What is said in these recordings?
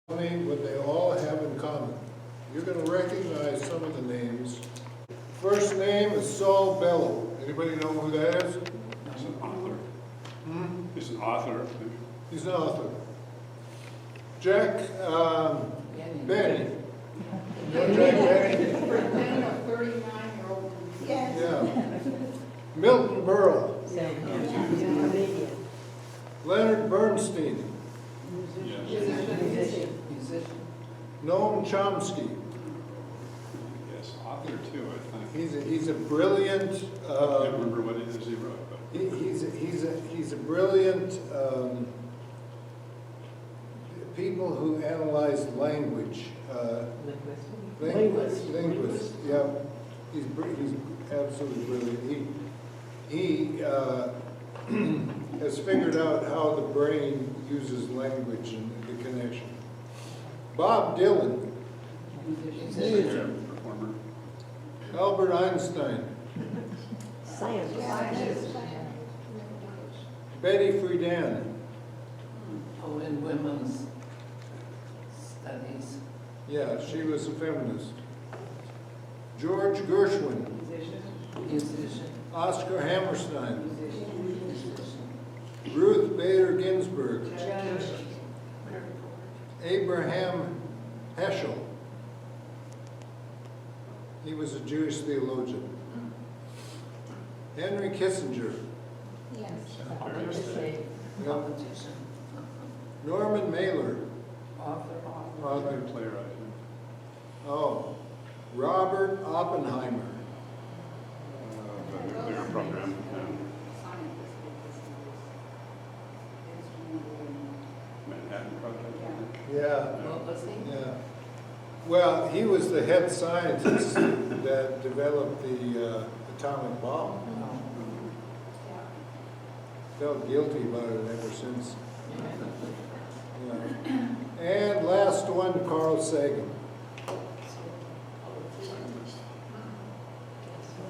what they all have in common. You're going to recognize some of the names. First name is Saul Bellow. Anybody know who that is? He's an author. He's an author. He's an author. Jack Benny. You know Jack Benny? Pretend a 39-year-old. Yes. Yeah. Milton Berle. Leonard Bernstein. Yes. Musician. Noam Chomsky. Yes, author too, I think. He's a brilliant. I can't remember what it is he wrote, but He's a brilliant people who analyze language. Linguist. Yeah, he's absolutely brilliant. He has figured out how the brain uses language and the connection. Bob Dylan. performer. Albert Einstein. Scientist. Betty Friedan. Oh, in women's studies. Yeah, she was a feminist. George Gershwin. Musician. Oscar Hammerstein. Musician. Ruth Bader Ginsburg. Abraham Heschel. He was a Jewish theologian. Henry Kissinger. Yes. Politician. Norman Mailer. Author. Playwright. Oh, Robert Oppenheimer. The nuclear program. Manhattan Project. Yeah, What was he? yeah. Well, he was the head scientist that developed the atomic bomb. Felt guilty about it ever since. Yeah. And last one, Carl Sagan.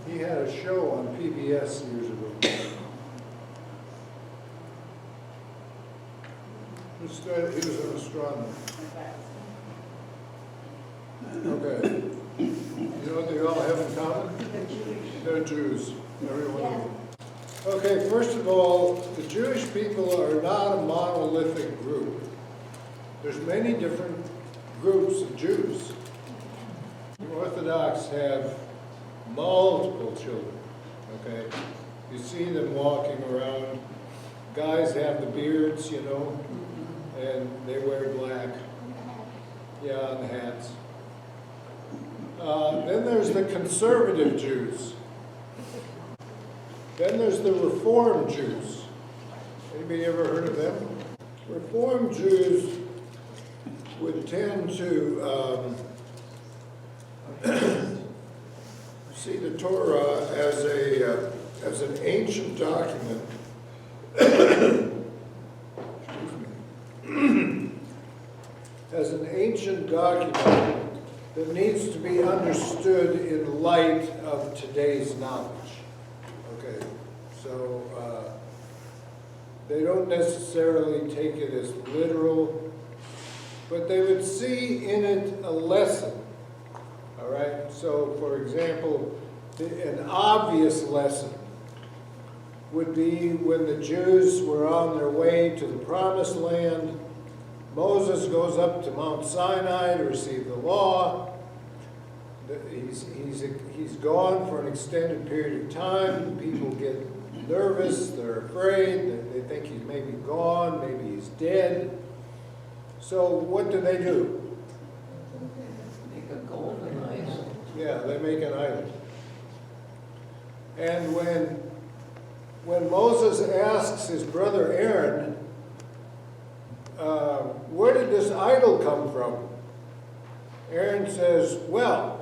He had a show on PBS years ago. He was an astronomer. Okay. You know what they all have in common? They're Jews. Every one of them. Okay, first of all, the Jewish people are not a monolithic group. There's many different groups of Jews. The Orthodox have multiple children, okay? You see them walking around. Guys have the beards, you know, and they wear black. Yeah, and hats. Then there's the conservative Jews. Then there's the Reform Jews. Anybody ever heard of them? Reform Jews would tend to see the Torah as an ancient document. As an ancient document that needs to be understood in light of today's knowledge. Okay, so they don't necessarily take it as literal, but they would see in it a lesson. All right, so for example, an obvious lesson would be when the Jews were on their way to the Promised Land. Moses goes up to Mount Sinai to receive the law. He's gone for an extended period of time. People get nervous, they're afraid, they think he may be gone, maybe he's dead. So what do? Make a golden idol. Yeah, they make an idol. And when Moses asks his brother Aaron, where did this idol come from? Aaron says, well,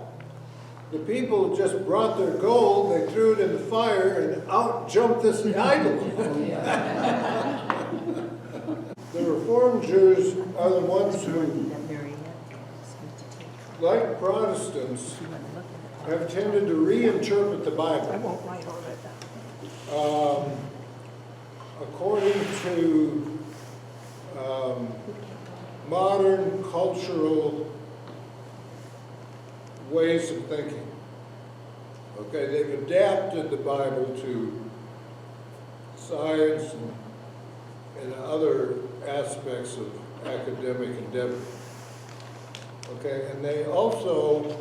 the people just brought their gold, they threw it in the fire, and out jumped this idol. The Reformed Jews are the ones who, like Protestants, have tended to reinterpret the Bible. According to modern cultural ways of thinking. Okay, they've adapted the Bible to science and other aspects of academic endeavor. Okay, and they also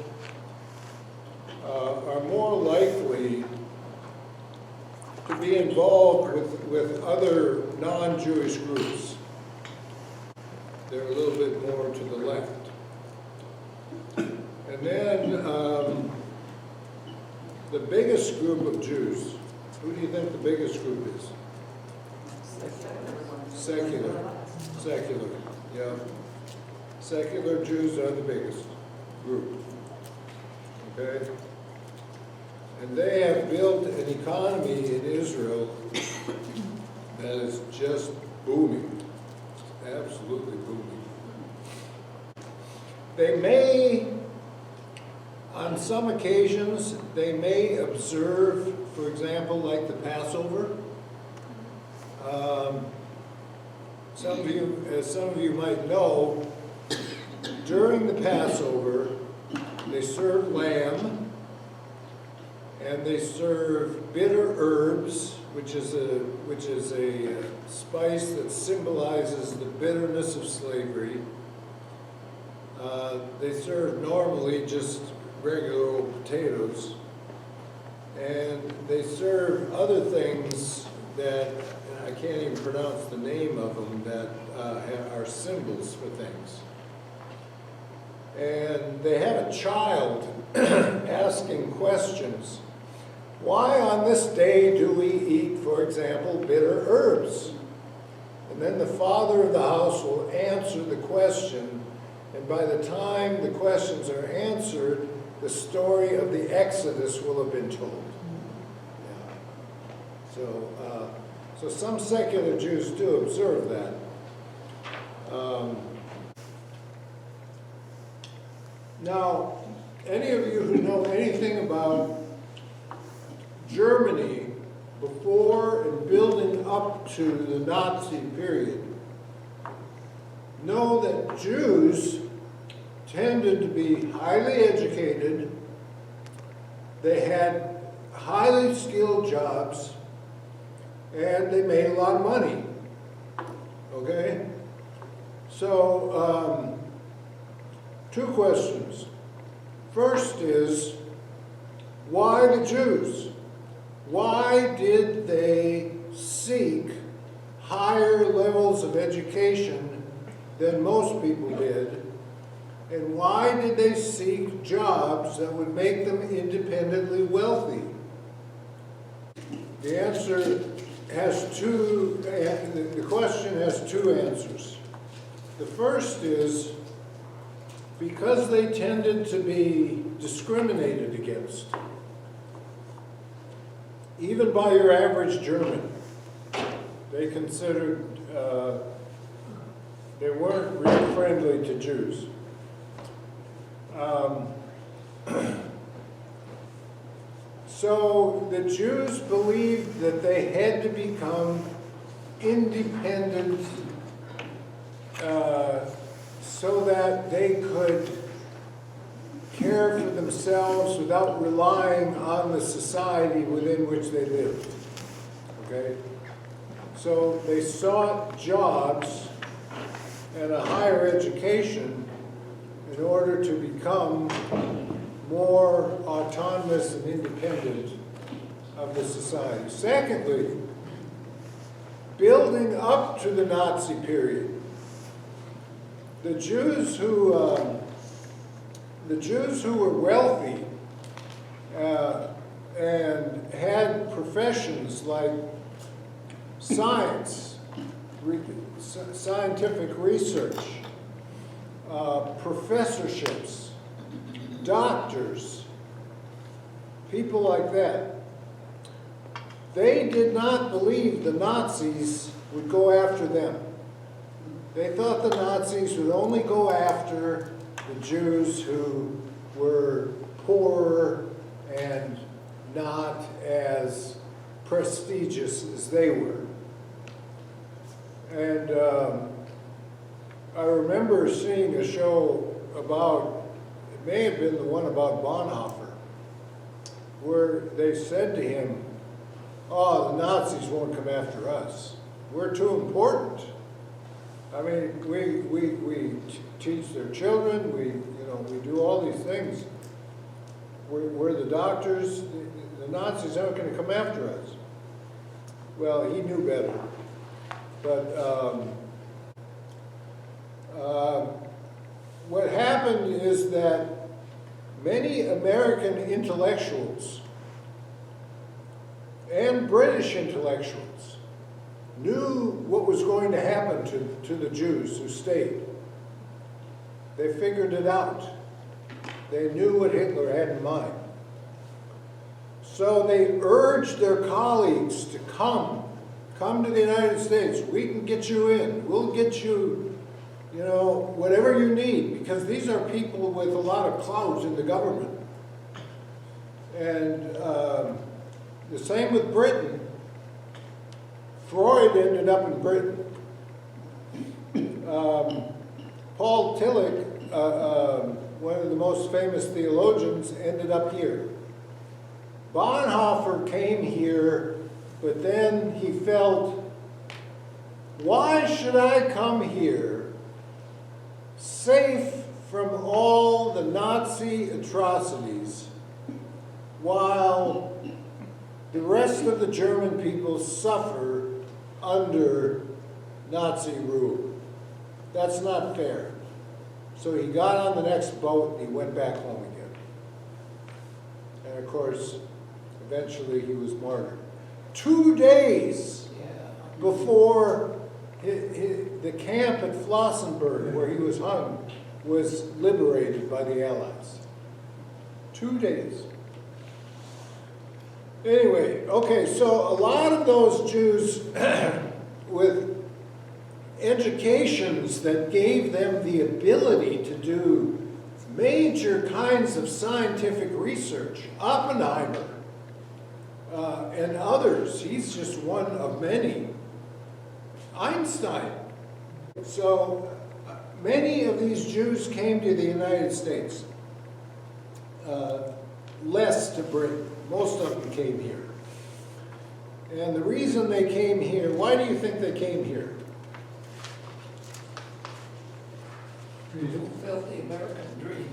are more likely to be involved with other non-Jewish groups. They're a little bit more to the left. And then the biggest group of Jews, who do you think the biggest group is? Secular, yeah. Secular Jews are the biggest group, okay? And they have built an economy in Israel that is just booming, absolutely booming. They may, on some occasions, they may observe, for example, like the Passover. Some of you might know, during the Passover, they serve lamb, and they serve bitter herbs, which is a spice that symbolizes the bitterness of slavery. They serve normally just regular old potatoes, and they serve other things that I can't even pronounce the name of them, that are symbols for things. And they have a child asking questions. Why on this day do we eat, for example, bitter herbs? And then the father of the house will answer the question, and by the time the questions are answered, the story of the Exodus will have been told. Yeah. So some secular Jews do observe that. Now, any of you who know anything about Germany before and building up to the Nazi period know that Jews tended to be highly educated, they had highly skilled jobs, and they made a lot of money. Okay? So, two questions. First is, why the Jews? Why did they seek higher levels of education than most people did? And why did they seek jobs that would make them independently wealthy? The answer has the question has two answers. The first is because they tended to be discriminated against, even by your average German. They considered, they weren't really friendly to Jews. So the Jews believed that they had to become independent so that they could care for themselves without relying on the society within which they lived. Okay? So they sought jobs and a higher education in order to become more autonomous and independent of the society. Secondly, building up to the Nazi period, the Jews who were wealthy and had professions like science, scientific research, professorships, doctors, people like that, they did not believe the Nazis would go after them. They thought the Nazis would only go after the Jews who were poorer and not as prestigious as they were. And I remember seeing a show about, it may have been the one about Bonhoeffer, where they said to him, oh, the Nazis won't come after us. We're too important. I mean, we teach their children, we do all these things. We're the doctors, the Nazis aren't going to come after us. Well, he knew better. But what happened is that many American intellectuals and British intellectuals knew what was going to happen to the Jews who stayed. They figured it out. They knew what Hitler had in mind. So they urged their colleagues to come to the United States. We can get you in. We'll get you, whatever you need, because these are people with a lot of clout in the government. And the same with Britain. Freud ended up in Britain. Paul Tillich, one of the most famous theologians, ended up here. Bonhoeffer came here, but then he felt, why should I come here, safe from all the Nazi atrocities, while the rest of the German people suffer under Nazi rule? That's not fair. So he got on the next boat and he went back home again. And of course, eventually he was martyred. 2 days before the camp at Flossenburg, where he was hung, was liberated by the Allies. 2 days. Anyway, okay, so a lot of those Jews with educations that gave them the ability to do major kinds of scientific research, Oppenheimer and others, he's just one of many, Einstein. So many of these Jews came to the United States, less to Britain. Most of them came here. And the reason they came here, why do you think they came here? To fulfill the American dream.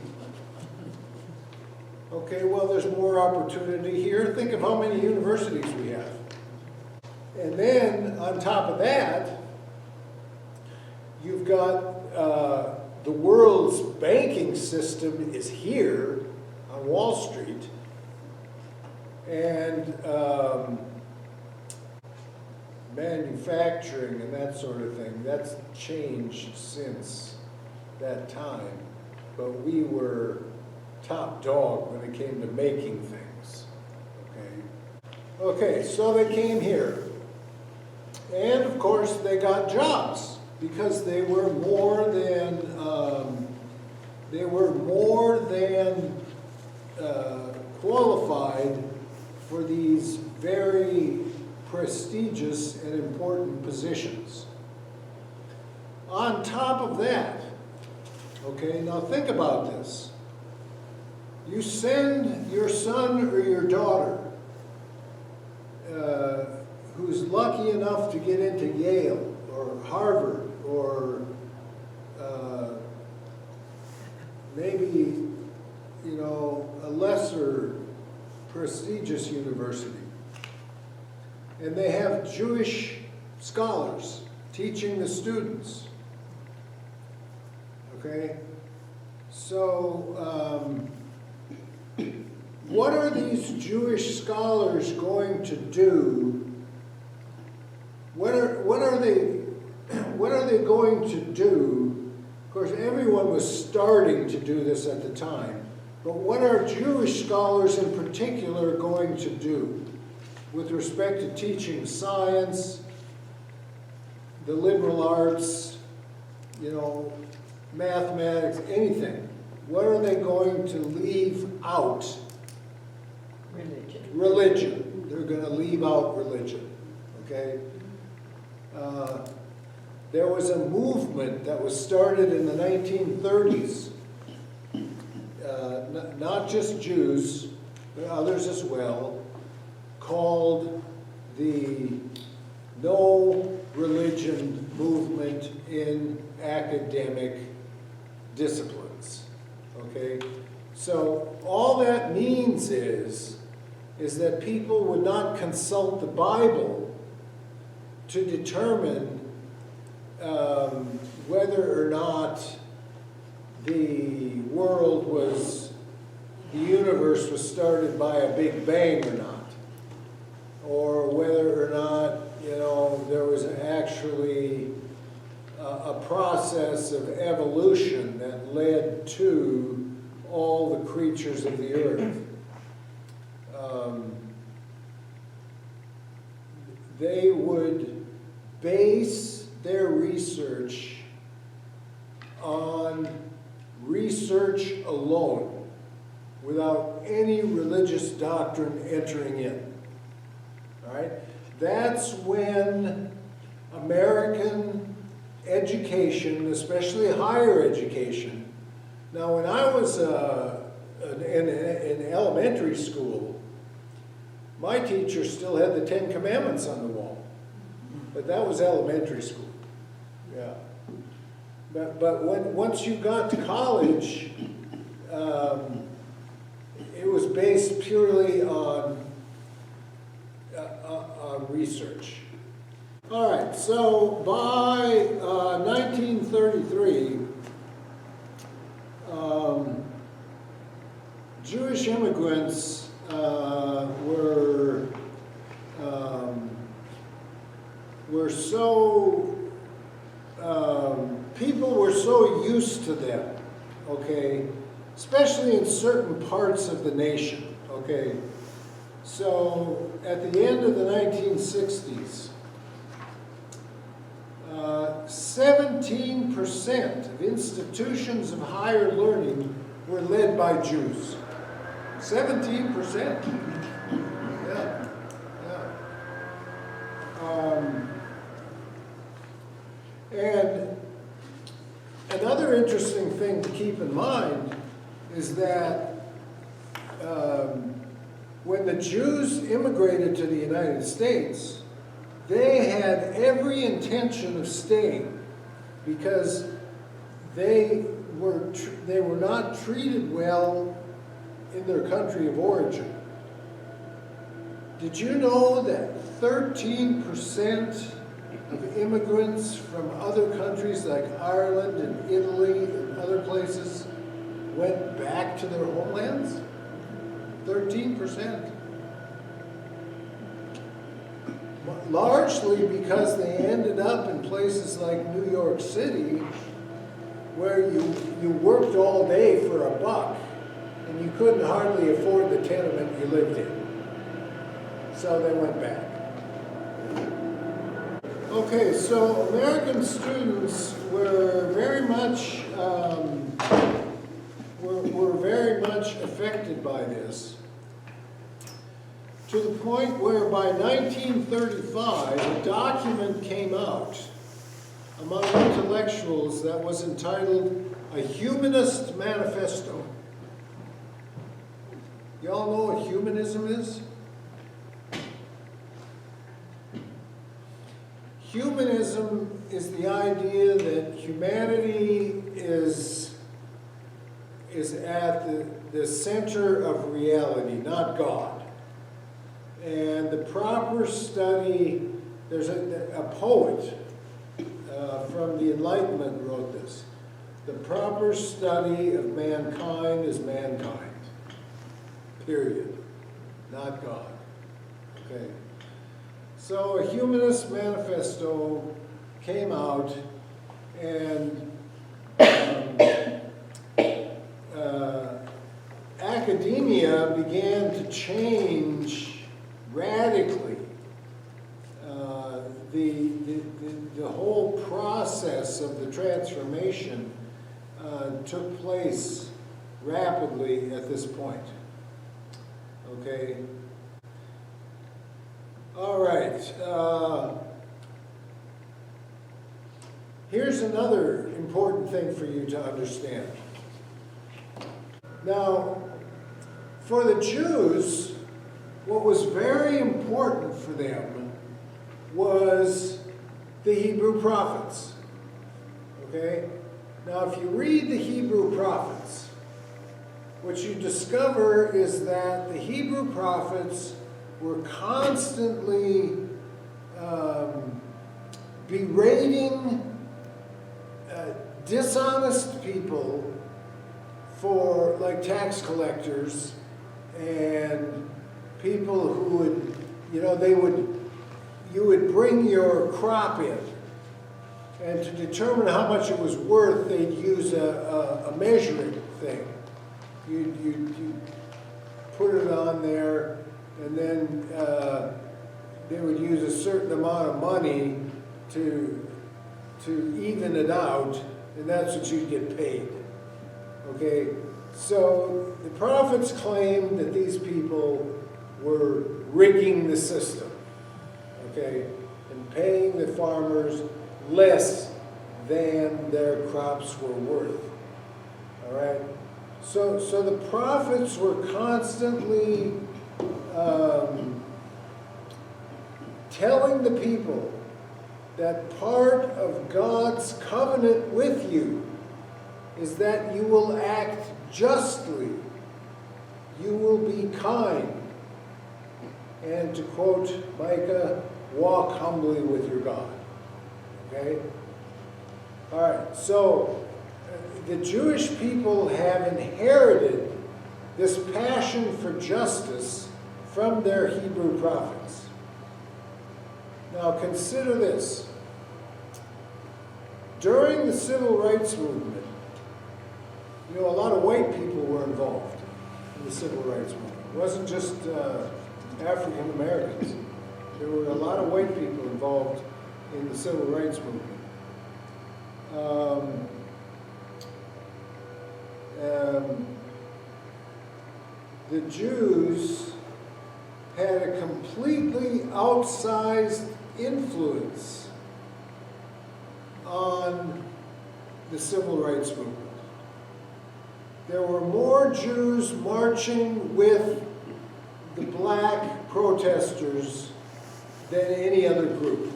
Okay, well, there's more opportunity here. Think of how many universities we have. And then, on top of that, you've got the world's banking system is here on Wall Street. And manufacturing and that sort of thing, that's changed since that time. But we were top dog when it came to making things. Okay, so they came here. And of course they got jobs because they were more than qualified for these very prestigious and important positions. On top of that, okay, now think about this. You send your son or your daughter who's lucky enough to get into Yale or Harvard or maybe, a lesser prestigious university. And they have Jewish scholars teaching the students. Okay? So, what are these Jewish scholars going to do? What are they going to do? Of course, everyone was starting to do this at the time. But what are Jewish scholars in particular going to do with respect to teaching science, the liberal arts, mathematics, anything? What are they going to leave out? Religion. They're going to leave out religion. Okay? there was a movement that was started in the 1930s, not just Jews, but others as well, called the No Religion movement in academic disciplines. Okay? So all that means is that people would not consult the Bible to determine whether or not the world was, the universe was started by a big bang or not, or whether or not, you know, there was actually a process of evolution that led to all the creatures of the earth. They would base their research on research alone, without any religious doctrine entering in. All right? That's when American education, especially higher education. Now, when I was in elementary school, my teacher still had the Ten Commandments on the wall, but that was elementary school. Yeah. But once you got to college, it was based purely on research. All right, so by 1933, Jewish immigrants were so, people were so used to them, okay, especially in certain parts of the nation, okay. So at the end of the 1960s, 17% of institutions of higher learning were led by Jews. 17%. Yeah. And another interesting thing to keep in mind is that when the Jews immigrated to the United States, they had every intention of staying because they were not treated well in their country of origin. Did you know that 13% of immigrants from other countries like Ireland and Italy and other places went back to their homelands? 13%. Largely because they ended up in places like New York City, where you worked all day for $1 and you couldn't hardly afford the tenement you lived in. So they went back. Okay, so American students were very much affected by this, to the point where by 1935 a document came out among intellectuals that was entitled A Humanist Manifesto. Y'all know what humanism is? Humanism is the idea that humanity is at the center of reality, not God. And the proper study, there's a poet from the Enlightenment wrote this. The proper study of mankind is mankind. Period. Not God. Okay. So a humanist manifesto came out, and academia began to change radically. The whole process of the transformation took place rapidly at this point. Okay. All right. here's another important thing for you to understand. Now, for the Jews, what was very important for them was the Hebrew prophets. Okay? Now, if you read the Hebrew prophets, what you discover is that the Hebrew prophets were constantly berating dishonest people for, like, tax collectors and people who would, you would bring your crop in, and to determine how much it was worth, they'd use a measuring thing. You'd put it on there, and then they would use a certain amount of money to even it out, and that's what you'd get paid. Okay? So the prophets claimed that these people were rigging the system, okay, and paying the farmers less than their crops were worth. All right? So the prophets were constantly telling the people that part of God's covenant with you is that you will act justly, you will be kind, and to quote Micah, walk humbly with your God. Okay? All right, so the Jewish people have inherited this passion for justice from their Hebrew prophets. Now consider this. During the Civil Rights Movement, a lot of white people were involved in the Civil Rights Movement. It wasn't just African Americans. There were a lot of white people involved in the Civil Rights Movement. The Jews had a completely outsized influence on the Civil Rights Movement. There were more Jews marching with the black protesters than any other group.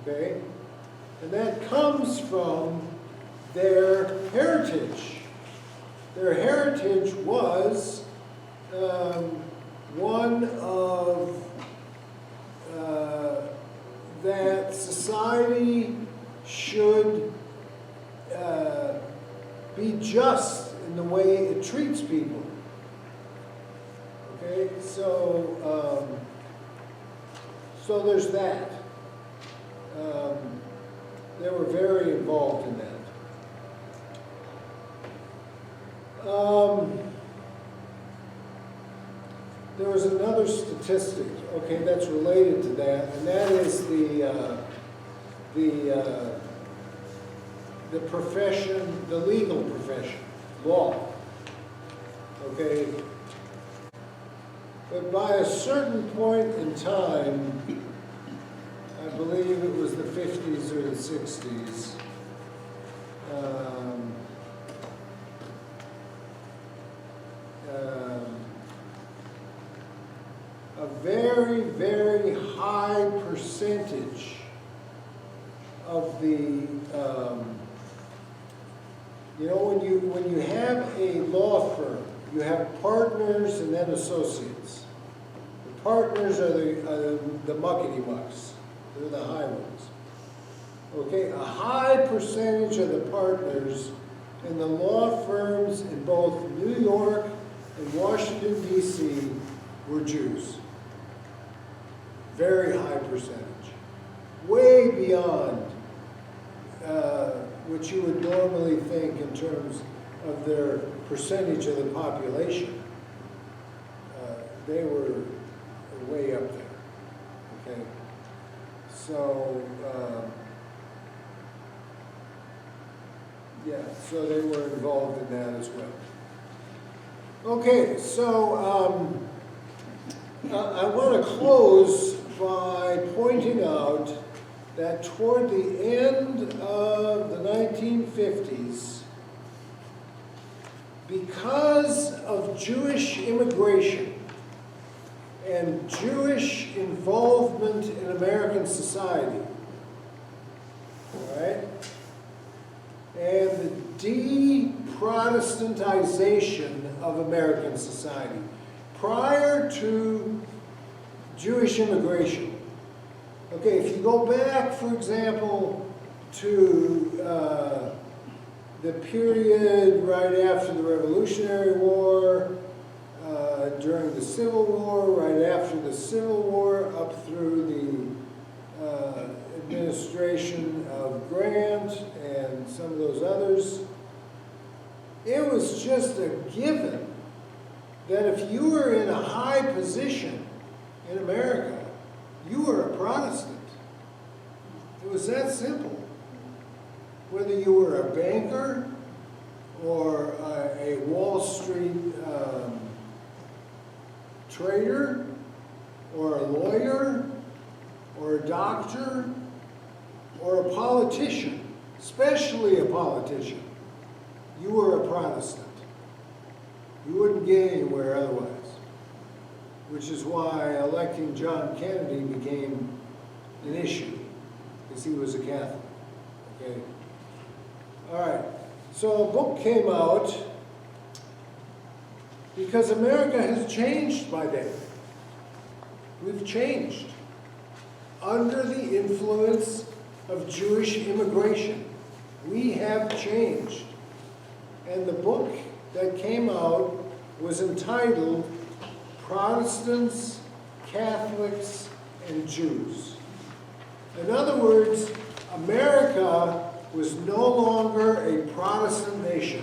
Okay? And that comes from their heritage. Their heritage was one of that society should be just in the way it treats people. Okay, so there's that. They were very involved in that. There was another statistic, okay, that's related to that, and that is the profession, the legal profession, law. Okay, but by a certain point in time, I believe it was the 50s or the 60s, a very, very high percentage of the, when you have a law firm, you have partners and then associates. The partners are the muckety-mucks. They're the high ones. Okay, a high percentage of the partners in the law firms in both New York and Washington, D.C. were Jews. Very high percentage. Way beyond what you would normally think in terms of their percentage of the population. They were way up there. Okay? So, so they were involved in that as well. Okay, so I want to close by pointing out that toward the end of the 1950s, because of Jewish immigration and Jewish involvement in American society, all right, and the de-Protestantization of American society prior to Jewish immigration. Okay, if you go back, for example, to the period right after the Revolutionary War, during the Civil War, right after the Civil War, up through the administration of Grant and some of those others, it was just a given that if you were in a high position in America, you were a Protestant. It was that simple. Whether you were a banker or a Wall Street trader or a lawyer or a doctor or a politician, especially a politician, you were a Protestant. You wouldn't get anywhere otherwise, which is why electing John Kennedy became an issue, because he was a Catholic. Okay? All right, so a book came out because America has changed by then. We've changed under the influence of Jewish immigration. We have changed. And the book that came out was entitled Protestants, Catholics, and Jews. In other words, America was no longer a Protestant nation.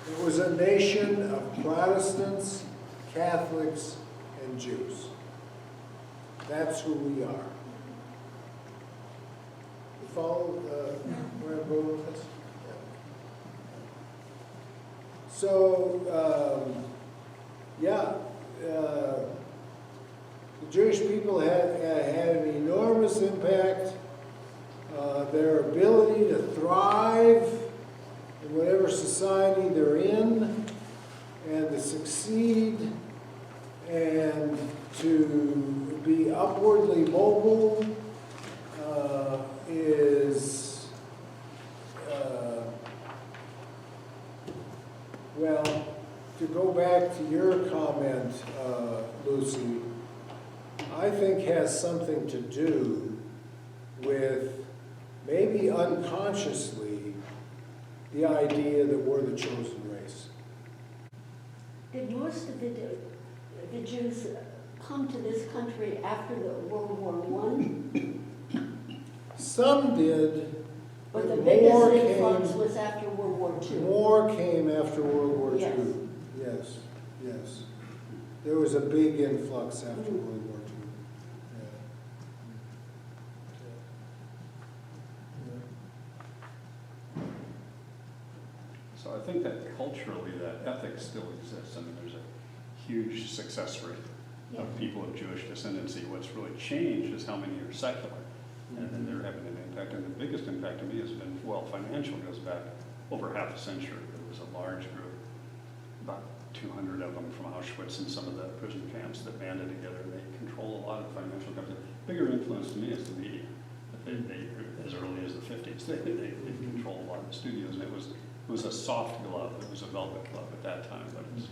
It was a nation of Protestants, Catholics, and Jews. That's who we are. You follow where I'm going with this? Yeah. So, the Jewish people had an enormous impact. Their ability to thrive in whatever society they're in and to succeed and to be upwardly mobile is, well, to go back to your comment, Lucy, I think has something to do with, maybe unconsciously, the idea that we're the chosen race. Did most of the Jews come to this country after the World War I? Some did, But the more biggest came- influx was after World War II. more came after World War Yes. II. Yes, yes. There was a big influx after World War II. Yeah. So I think that culturally, that ethic still exists. I mean, there's a huge success rate Yeah. of people of Jewish descendancy. What's really changed is how many are secular, and they're having an impact. And the biggest impact to me has been, well, financial goes back over half a century. There was a large group, about 200 of them from Auschwitz and some of the prison camps that banded together, and they control a lot of financial companies. Bigger influence to me is the media. They as early as the 50s, they control a lot of the studios, and it was a soft glove. It was a velvet glove at that time, but it's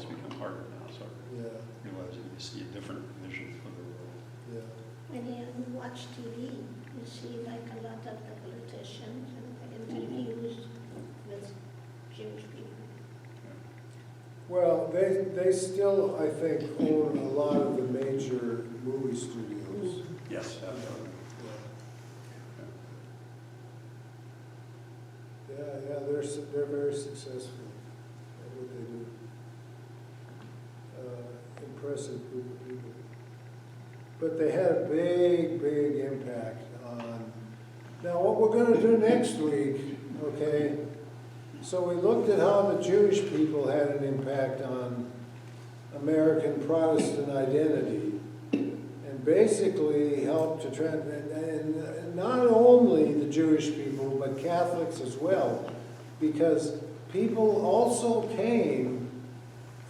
become harder now. So Yeah, realizing you see a different vision for the world. yeah. When you watch TV, you see like a lot of the politicians and interviews with Jewish people. Well, they still, I think, own a lot of the major movie studios. Yes, absolutely. Yeah, they're very successful at what they do. Impressive group of people. But they had a big, big impact on. Now, what we're going to do next week, okay? So we looked at how the Jewish people had an impact on American Protestant identity and and basically helped to and not only the Jewish people, but Catholics as well, because people also came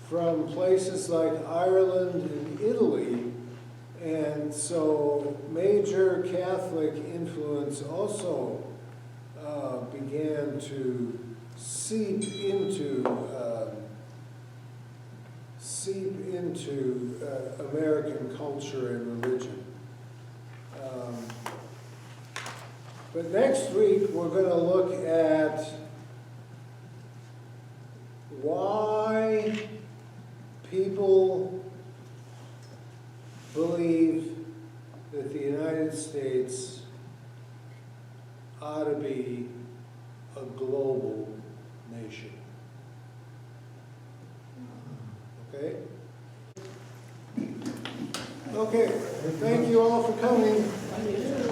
from places like Ireland and Italy, and so major Catholic influence also began to seep into American culture and religion. But next week, we're going to look at why people believe that the United States ought to be a global nation. Okay? Okay, thank you all for coming.